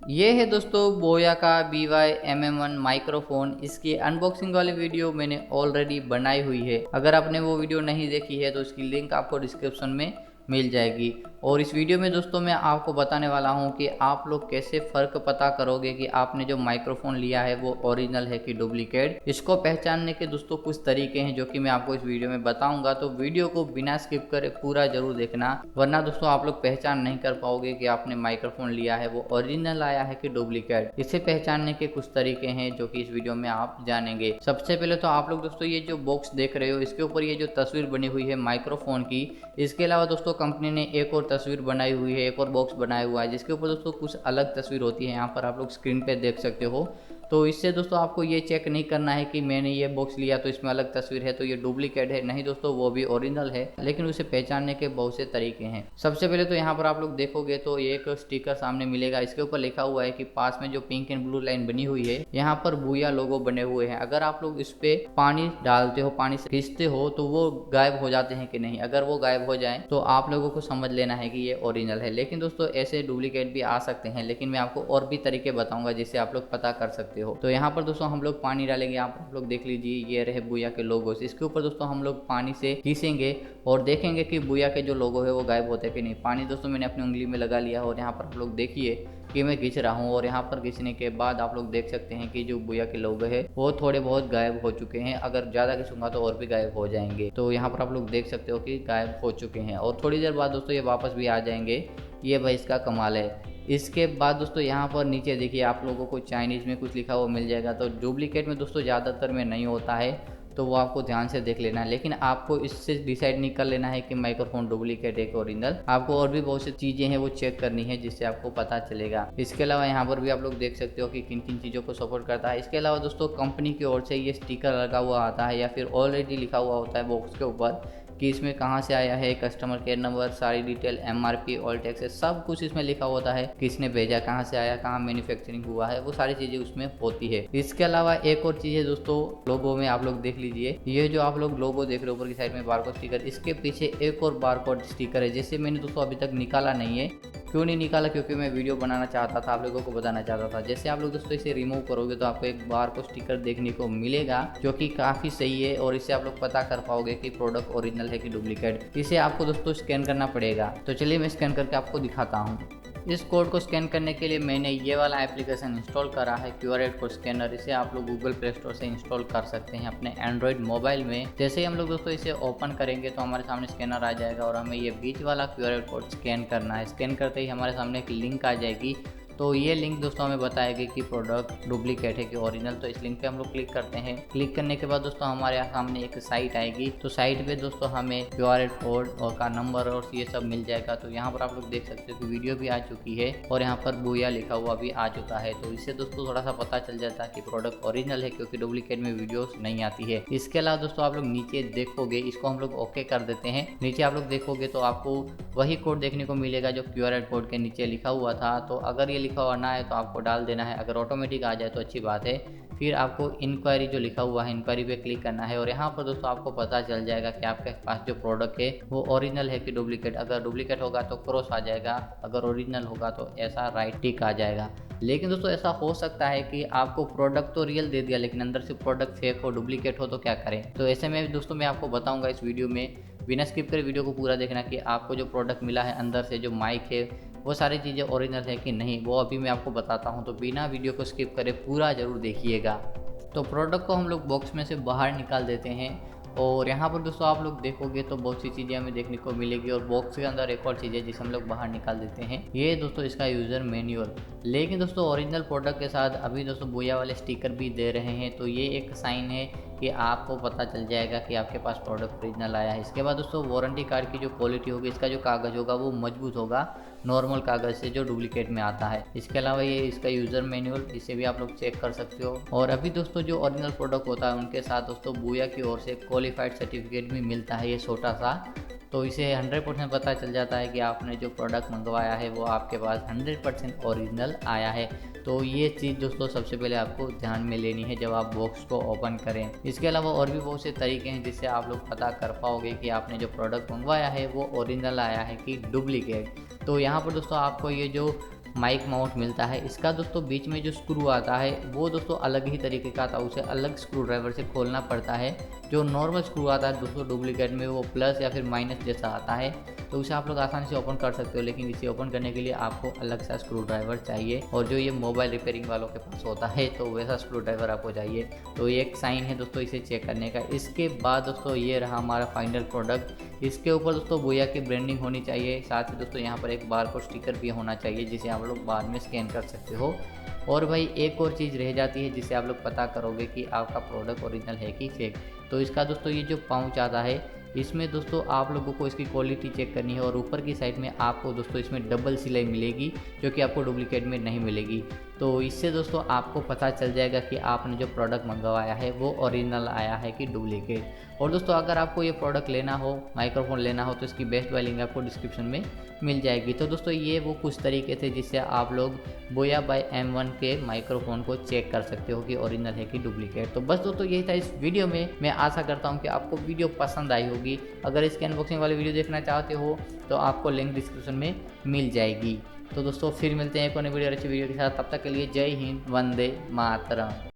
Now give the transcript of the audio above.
ये है दोस्तों बोया का BY-MM1 माइक्रोफोन। इसकी अनबॉक्सिंग वाली वीडियो मैंने ऑलरेडी बनाई हुई है। अगर आपने वो वीडियो नहीं देखी है तो उसकी लिंक आपको डिस्क्रिप्शन में मिल जाएगी। और इस वीडियो में दोस्तों मैं आपको बताने वाला हूँ कि आप लोग कैसे फ़र्क पता करोगे कि आपने जो माइक्रोफोन लिया है वो ओरिजिनल है कि डुप्लीकेट। इसको पहचानने के दोस्तों कुछ तरीके हैं जो कि मैं आपको इस वीडियो में बताऊंगा, तो वीडियो को बिना स्किप करे पूरा जरूर देखना, वरना दोस्तों आप लोग पहचान नहीं कर पाओगे कि आपने माइक्रोफोन लिया है वो ओरिजिनल आया है कि डुप्लीकेट। इसे पहचानने के कुछ तरीके हैं जो कि इस वीडियो में आप जानेंगे। सबसे पहले तो आप लोग दोस्तों ये जो बॉक्स देख रहे हो इसके ऊपर ये जो तस्वीर बनी हुई है माइक्रोफोन की, इसके अलावा दोस्तों कंपनी ने एक और तस्वीर बनाई हुई है, एक और बॉक्स बनाया हुआ है जिसके ऊपर दोस्तों कुछ अलग तस्वीर होती है। यहाँ पर आप लोग स्क्रीन पे देख सकते हो। तो इससे दोस्तों आपको ये चेक नहीं करना है कि मैंने ये बॉक्स लिया तो इसमें अलग तस्वीर है तो ये डुप्लीकेट है, नहीं दोस्तों, वो भी ओरिजिनल है, लेकिन उसे पहचानने के बहुत से तरीके हैं। सबसे पहले तो यहाँ पर आप लोग देखोगे तो एक स्टिकर सामने मिलेगा, इसके ऊपर लिखा हुआ है कि पास में जो पिंक एंड ब्लू लाइन बनी हुई है यहाँ पर बूया लोगो बने हुए हैं। अगर आप लोग इस पे पानी डालते हो, पानी से खींचते हो तो वो गायब हो जाते हैं कि नहीं। अगर वो गायब हो जाए तो आप लोगों को समझ लेना है कि ये ओरिजिनल है। लेकिन दोस्तों ऐसे डुप्लीकेट भी आ सकते हैं, लेकिन मैं आपको और भी तरीके बताऊंगा जिससे आप लोग पता कर सकते हो। तो यहाँ पर दोस्तों हम लोग पानी डालेंगे, आप लोग देख लीजिए ये रहे बूया के लोगोस। इसके ऊपर दोस्तों हम लोग पानी से खींचेंगे और देखेंगे कि बूया के जो लोगो है वो गायब होते हैं कि नहीं। पानी दोस्तों मैंने अपनी उंगली में लगा लिया और यहाँ पर आप लोग देखिए कि मैं खींच रहा हूँ, और यहाँ पर खींचने के बाद आप लोग देख सकते हैं कि जो बूया के लोगो है वो थोड़े बहुत गायब हो चुके हैं। अगर ज़्यादा खींचूंगा तो और भी गायब हो जाएंगे। तो यहाँ पर आप लोग देख सकते हो कि गायब हो चुके हैं और थोड़ी देर बाद दोस्तों ये वापस भी आ जाएंगे। ये भाई इसका कमाल है। इसके बाद दोस्तों यहाँ पर नीचे देखिए आप लोगों को चाइनीज़ में कुछ लिखा हुआ मिल जाएगा। तो डुप्लीकेट में दोस्तों ज़्यादातर में नहीं होता है, तो वो आपको ध्यान से देख लेना है। लेकिन आपको इससे डिसाइड नहीं कर लेना है कि माइक्रोफोन डुप्लीकेट है कि ओरिजिनल। आपको और भी बहुत सी चीज़ें हैं वो चेक करनी है जिससे आपको पता चलेगा। इसके अलावा यहाँ पर भी आप लोग देख सकते हो कि किन किन चीज़ों को सपोर्ट करता है। इसके अलावा दोस्तों कंपनी की ओर से ये स्टिकर लगा हुआ आता है या फिर ऑलरेडी लिखा हुआ होता है बॉक्स के ऊपर कि इसमें कहाँ से आया है, कस्टमर केयर नंबर, सारी डिटेल, MRP, ऑल टैक्सेस, सब कुछ इसमें लिखा होता है। किसने भेजा, कहाँ से आया, कहाँ मैन्युफैक्चरिंग हुआ है, वो सारी चीज़ें उसमें होती है। इसके अलावा एक और चीज़ है दोस्तों, लोगो में आप लोग देख लीजिए, ये जो आप लोग लोगो देख रहे हो ऊपर की साइड में बारकोड स्टिकर, इसके पीछे एक और बारकोड स्टिकर है जिसे मैंने दोस्तों अभी तक निकाला नहीं है। क्यों नहीं निकाला? क्योंकि मैं वीडियो बनाना चाहता था, आप लोगों को बताना चाहता था। जैसे आप लोग दोस्तों इसे रिमूव करोगे तो आपको एक बार को स्टिकर देखने को मिलेगा जो कि काफ़ी सही है, और इससे आप लोग पता कर पाओगे कि प्रोडक्ट ओरिजिनल है कि डुप्लीकेट। इसे आपको दोस्तों स्कैन करना पड़ेगा। तो चलिए मैं स्कैन करके आपको दिखाता हूँ। इस कोड को स्कैन करने के लिए मैंने ये वाला एप्लीकेशन इंस्टॉल करा है, QR कोड स्कैनर। इसे आप लोग गूगल प्ले स्टोर से इंस्टॉल कर सकते हैं अपने एंड्रॉयड मोबाइल में। जैसे ही हम लोग दोस्तों इसे ओपन करेंगे तो हमारे सामने स्कैनर आ जाएगा और हमें ये बीच वाला QR कोड स्कैन करना है। स्कैन करते ही हमारे सामने एक लिंक आ जाएगी। तो ये लिंक दोस्तों हमें बताएगी कि प्रोडक्ट डुप्लीकेट है कि ओरिजिनल। तो इस लिंक पे हम लोग क्लिक करते हैं। क्लिक करने के बाद दोस्तों हमारे सामने एक साइट आएगी। तो साइट पे दोस्तों हमें QR कोड और का नंबर और ये सब मिल जाएगा। तो यहाँ पर आप लोग देख सकते हो कि वीडियो भी आ चुकी है और यहाँ पर बूया लिखा हुआ भी आ चुका है। तो इससे दोस्तों थोड़ा सा पता चल जाता है कि प्रोडक्ट ओरिजिनल है, क्योंकि डुप्लीकेट में वीडियोस नहीं आती है। इसके अलावा दोस्तों आप लोग नीचे देखोगे, इसको हम लोग ओके कर देते हैं। नीचे आप लोग देखोगे तो आपको वही कोड देखने को मिलेगा जो QR कोड के नीचे लिखा हुआ था। तो अगर ये लिखा हुआ ना है तो आपको डाल देना है। अगर ऑटोमेटिक आ जाए तो अच्छी बात है। फिर आपको इंक्वायरी जो लिखा हुआ है, इंक्वायरी पे क्लिक करना है और यहाँ पर दोस्तों आपको पता चल जाएगा कि आपके पास जो प्रोडक्ट है वो ओरिजिनल है कि डुप्लीकेट। अगर डुप्लीकेट होगा तो क्रॉस आ जाएगा, अगर ओरिजिनल होगा तो ऐसा राइट टिक आ जाएगा। लेकिन दोस्तों ऐसा हो सकता है कि आपको प्रोडक्ट तो रियल दे दिया लेकिन अंदर से प्रोडक्ट फेक हो, डुप्लीकेट हो, तो क्या करें? तो ऐसे में दोस्तों मैं आपको बताऊंगा इस वीडियो में, बिना स्किप करे वीडियो को पूरा देखना कि आपको जो प्रोडक्ट मिला है अंदर से जो माइक है वो सारी चीज़ें ओरिजिनल है कि नहीं, वो अभी मैं आपको बताता हूँ। तो बिना वीडियो को स्किप करे पूरा ज़रूर देखिएगा। तो प्रोडक्ट को हम लोग बॉक्स में से बाहर निकाल देते हैं और यहाँ पर दोस्तों आप लोग देखोगे तो बहुत सी चीज़ें हमें देखने को मिलेगी। और बॉक्स के अंदर एक और चीज़ है जिसे हम लोग बाहर निकाल देते हैं, ये दोस्तों इसका यूज़र मैन्युअल। लेकिन दोस्तों ओरिजिनल प्रोडक्ट के साथ अभी दोस्तों बूया वाले स्टिकर भी दे रहे हैं, तो ये एक साइन है कि आपको पता चल जाएगा कि आपके पास प्रोडक्ट ओरिजिनल आया है। इसके बाद दोस्तों वारंटी कार्ड की जो क्वालिटी होगी, इसका जो कागज़ होगा वो मजबूत होगा नॉर्मल कागज़ से जो डुप्लीकेट में आता है। इसके अलावा ये इसका यूज़र मैनुअल, इसे भी आप लोग चेक कर सकते हो। और अभी दोस्तों जो ओरिजिनल प्रोडक्ट होता है उनके साथ दोस्तों बूया की ओर से क्वालिफाइड सर्टिफिकेट भी मिलता है, ये छोटा सा। तो इसे 100% पता चल जाता है कि आपने जो प्रोडक्ट मंगवाया है वो आपके पास 100% ओरिजिनल आया है। तो ये चीज़ दोस्तों सबसे पहले आपको ध्यान में लेनी है जब आप बॉक्स को ओपन करें। इसके अलावा और भी बहुत से तरीके हैं जिससे आप लोग पता कर पाओगे कि आपने जो प्रोडक्ट मंगवाया है वो ओरिजिनल आया है कि डुप्लीकेट। तो यहाँ पर दोस्तों आपको ये जो माइक माउंट मिलता है। इसका दोस्तों बीच में जो स्क्रू आता है वो दोस्तों अलग ही तरीके का आता है, उसे अलग स्क्रू ड्राइवर से खोलना पड़ता है। जो नॉर्मल स्क्रू आता है दोस्तों डुप्लीकेट में वो प्लस या फिर माइनस जैसा आता है, तो उसे आप लोग आसानी से ओपन कर सकते हो, लेकिन इसे ओपन करने के लिए आपको अलग सा स्क्रू ड्राइवर चाहिए। और जो ये मोबाइल रिपेयरिंग वालों के पास होता है तो वैसा स्क्रू ड्राइवर आपको चाहिए। तो ये एक साइन है दोस्तों इसे चेक करने का। इसके बाद दोस्तों ये रहा हमारा फाइनल प्रोडक्ट। इसके ऊपर दोस्तों बोया की ब्रांडिंग होनी चाहिए, साथ ही दोस्तों यहाँ पर एक बारकोड स्टिकर भी होना चाहिए जिसे आप लोग बाद में स्कैन कर सकते हो। और भाई एक और चीज़ रह जाती है जिससे आप लोग पता करोगे कि आपका प्रोडक्ट ओरिजिनल है कि फेक। तो इसका दोस्तों ये जो पाउच आता है इसमें दोस्तों आप लोगों को इसकी क्वालिटी चेक करनी है, और ऊपर की साइड में आपको दोस्तों इसमें डबल सिलाई मिलेगी जो कि आपको डुप्लीकेट में नहीं मिलेगी। तो इससे दोस्तों आपको पता चल जाएगा कि आपने जो प्रोडक्ट मंगवाया है वो ओरिजिनल आया है कि डुप्लीकेट। और दोस्तों अगर आपको ये प्रोडक्ट लेना हो, माइक्रोफोन लेना हो, तो इसकी बेस्ट बाय लिंक आपको डिस्क्रिप्शन में मिल जाएगी। तो दोस्तों ये वो कुछ तरीके थे जिससे आप लोग बोया बाय M1 के माइक्रोफोन को चेक कर सकते हो कि ओरिजिनल है कि डुप्लीकेट। तो बस दोस्तों यही था इस वीडियो में। मैं आशा करता हूँ कि आपको वीडियो पसंद आई होगी। अगर इसके अनबॉक्सिंग वाली वीडियो देखना चाहते हो तो आपको लिंक डिस्क्रिप्शन में मिल जाएगी। तो दोस्तों फिर मिलते हैं एक और नई वीडियो अच्छी वीडियो के साथ। तब तक के लिए जय हिंद, वंदे मातरम।